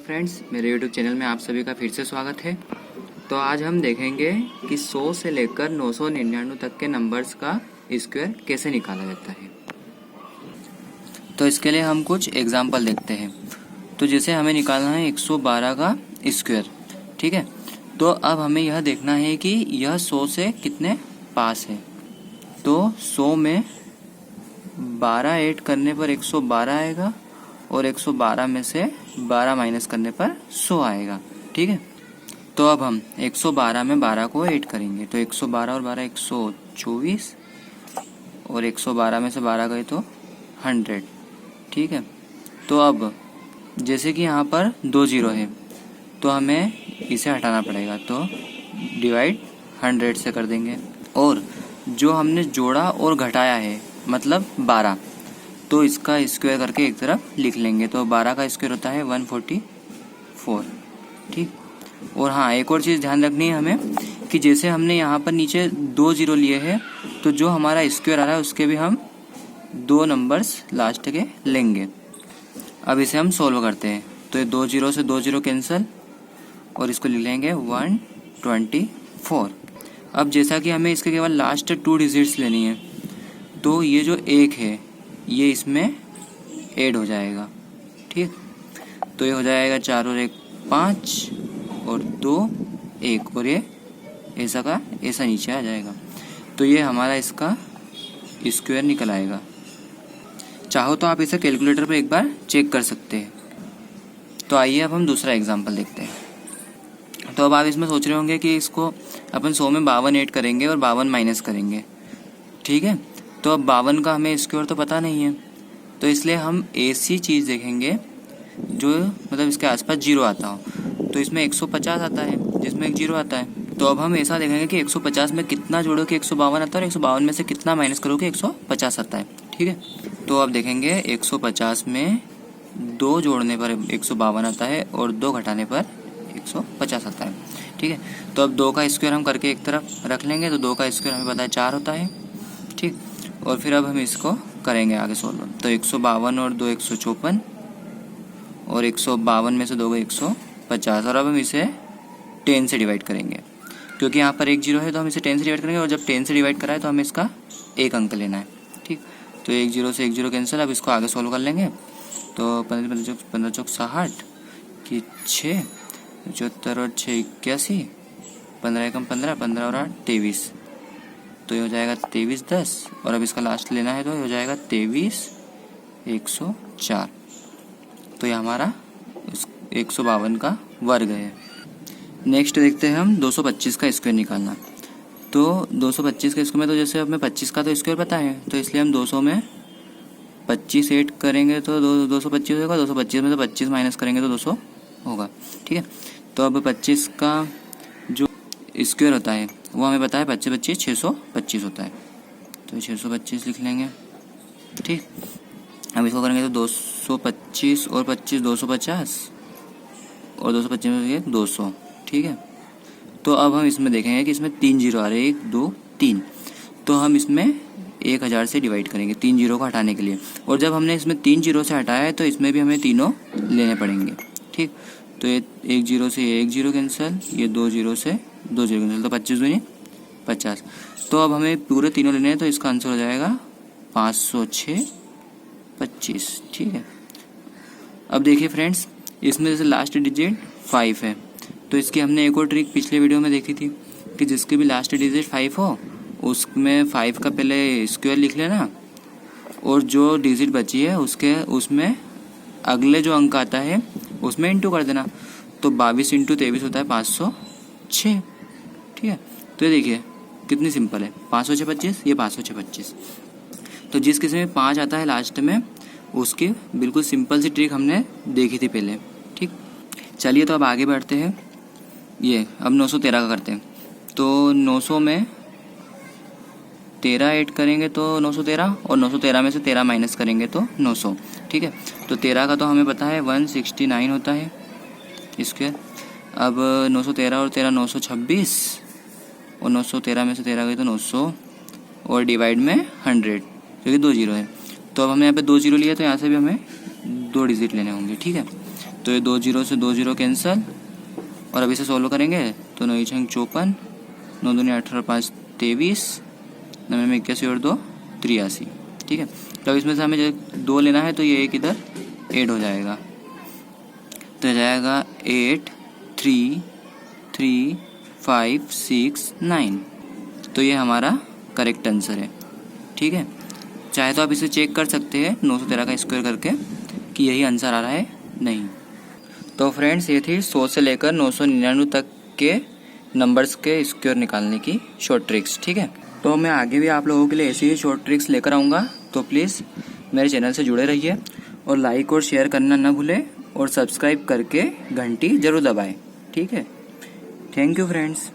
Friends, मेरे YouTube channel में आप सभी का फिर से स्वागत है। तो आज हम देखेंगे कि 100 से लेकर 999 तक के नंबर्स का स्क्वायर कैसे निकाला जाता है। तो इसके लिए हम कुछ एग्जाम्पल देखते हैं। तो जैसे हमें निकालना है 112 का स्क्वायर, ठीक है। तो अब हमें यह देखना है कि यह 100 से कितने पास है। तो 100 में 12 ऐड करने पर 112 आएगा और 112 में से 12 माइनस करने पर 100 आएगा, ठीक है। तो अब हम 112 में 12 को ऐड करेंगे तो 112 और 12 124 और 112 में से 12 गए तो 100, ठीक है। तो अब जैसे कि यहाँ पर 2 जीरो है तो हमें इसे हटाना पड़ेगा, तो डिवाइड 100 से कर देंगे। और जो हमने जोड़ा और घटाया है मतलब 12, तो इसका स्क्वायर करके एक तरफ लिख लेंगे। तो 12 का स्क्वायर होता है 144, ठीक। और हाँ, एक और चीज़ ध्यान रखनी है हमें कि जैसे हमने यहाँ पर नीचे 2 जीरो लिए हैं तो जो हमारा स्क्वायर आ रहा है उसके भी हम 2 नंबर्स लास्ट के लेंगे। अब इसे हम सोल्व करते हैं। तो ये 2 जीरो से 2 जीरो कैंसिल और इसको लिख लेंगे 124। अब जैसा कि हमें इसके केवल लास्ट 2 डिजिट्स लेनी है, तो ये जो 1 है ये इसमें ऐड हो जाएगा, ठीक। तो ये हो जाएगा 4 और 1 5 और 2 1 और ये ऐसा का ऐसा नीचे आ जाएगा। तो ये हमारा इसका स्क्वायर निकल आएगा। चाहो तो आप इसे कैलकुलेटर पे एक बार चेक कर सकते हैं। तो आइए अब हम दूसरा एग्जांपल देखते हैं। तो अब आप इसमें सोच रहे होंगे कि इसको अपन 100 में 52 ऐड करेंगे और 52 माइनस करेंगे, ठीक है। तो अब 52 का हमें स्क्वायर तो पता नहीं है, तो इसलिए हम ऐसी चीज़ देखेंगे जो मतलब इसके आसपास जीरो आता हो। तो इसमें 150 आता है जिसमें एक जीरो आता है। तो अब हम ऐसा देखेंगे कि 150 में कितना जोड़ो कि 152 आता है और 152 में से कितना माइनस करो कि 150 आता है, ठीक है। तो अब देखेंगे 150 में 2 जोड़ने पर 152 आता है और 2 घटाने पर 150 आता है, ठीक है। तो अब 2 का स्क्वायर हम करके एक तरफ रख लेंगे। तो 2 का स्क्वायर हमें पता है 4 होता है, ठीक। और फिर अब हम इसको करेंगे आगे सोल्व। तो 152 और 2 154 और 152 में से 2 गए 150। और अब हम इसे 10 से डिवाइड करेंगे, क्योंकि यहाँ पर एक जीरो है तो हम इसे 10 से डिवाइड करेंगे। और जब 10 से डिवाइड कराए तो हमें इसका एक अंक लेना है, ठीक। तो एक जीरो से एक जीरो कैंसिल। अब इसको आगे सोल्व कर लेंगे। तो 15 चौक 60 की 6 75 और 6 81 15 एकम 15 15 और 8 23। तो ये हो जाएगा 23 10 और अब इसका लास्ट लेना है तो ये हो जाएगा 23 104। तो ये हमारा 152 का वर्ग है। नेक्स्ट देखते हैं हम 225 का स्क्वायर निकालना। तो 225 का स्क्वायर में तो जैसे हमें 25 का तो स्क्वायर पता है, तो इसलिए हम 200 में 25 ऐड करेंगे तो 225 होगा। 225 में तो 25 माइनस करेंगे तो 200 होगा, ठीक है। तो अब 25 का जो स्क्वायर होता है वो हमें पता है 25 25 625 होता है। तो 625 लिख लेंगे, ठीक। अब इसको करेंगे तो 225 और 25 250 और 225 में 200, ठीक है। तो अब हम इसमें देखेंगे कि इसमें 3 जीरो आ रहे हैं 1 2 3। तो हम इसमें 1000 से डिवाइड करेंगे 3 जीरो को हटाने के लिए। और जब हमने इसमें 3 जीरो से हटाया है तो इसमें भी हमें तीनों लेने पड़ेंगे, ठीक। तो ये 1 जीरो से 1 जीरो कैंसिल, ये 2 जीरो से 2 जीरो कैंसिल, तो 25 दूनी 50। तो अब हमें पूरे तीनों लेने हैं तो इसका आंसर हो जाएगा 506 25, ठीक है। अब देखिए फ्रेंड्स, इसमें जैसे लास्ट डिजिट 5 है तो इसकी हमने एक और ट्रिक पिछले वीडियो में देखी थी कि जिसकी भी लास्ट डिजिट 5 हो उसमें 5 का पहले स्क्वायर लिख लेना और जो डिजिट बची है उसमें अगले जो अंक आता है उसमें इंटू कर देना। तो 22 इंटू 23 होता है 506, ठीक है। तो ये देखिए कितनी सिंपल है, 506 25, ये 506 25। तो जिस किसी में 5 आता है लास्ट में उसकी बिल्कुल सिंपल सी ट्रिक हमने देखी थी पहले, ठीक। चलिए तो अब आगे बढ़ते हैं। ये अब 913 का करते हैं। तो 900 में 13 ऐड करेंगे तो 913 और 913 में से 13 माइनस करेंगे तो 900, ठीक है। तो 13 का तो हमें पता है 169 होता है स्क्वायर। अब 913 और 13 926 और 913 में से 13 गए तो 900 और डिवाइड में 100 क्योंकि 2 जीरो है। तो अब हमने यहाँ पे 2 जीरो लिया तो यहाँ से भी हमें 2 डिजिट लेने होंगे, ठीक है। तो ये 2 जीरो से 2 जीरो कैंसल, और अभी से सोल्व करेंगे तो 9 छंग 54, 9 दूनी 18, 5 23, 9 में 81 और 2 83। ठीक है, तो इसमें से हमें जो 2 लेना है तो ये एक इधर ऐड हो जाएगा, तो हो जाएगा 8 3 3 5 6 9। तो ये हमारा करेक्ट आंसर है। ठीक है, चाहे तो आप इसे चेक कर सकते हैं 913 का स्क्वायर करके कि यही आंसर आ रहा है नहीं। तो फ्रेंड्स, ये थी 100 से लेकर 999 तक के नंबर्स के स्क्वायर निकालने की शॉर्ट ट्रिक्स। ठीक है, तो मैं आगे भी आप लोगों के लिए ऐसी ही शॉर्ट ट्रिक्स लेकर आऊँगा, तो प्लीज़ मेरे चैनल से जुड़े रहिए और लाइक और शेयर करना ना भूलें और सब्सक्राइब करके घंटी ज़रूर दबाएं। ठीक है, थैंक यू फ्रेंड्स।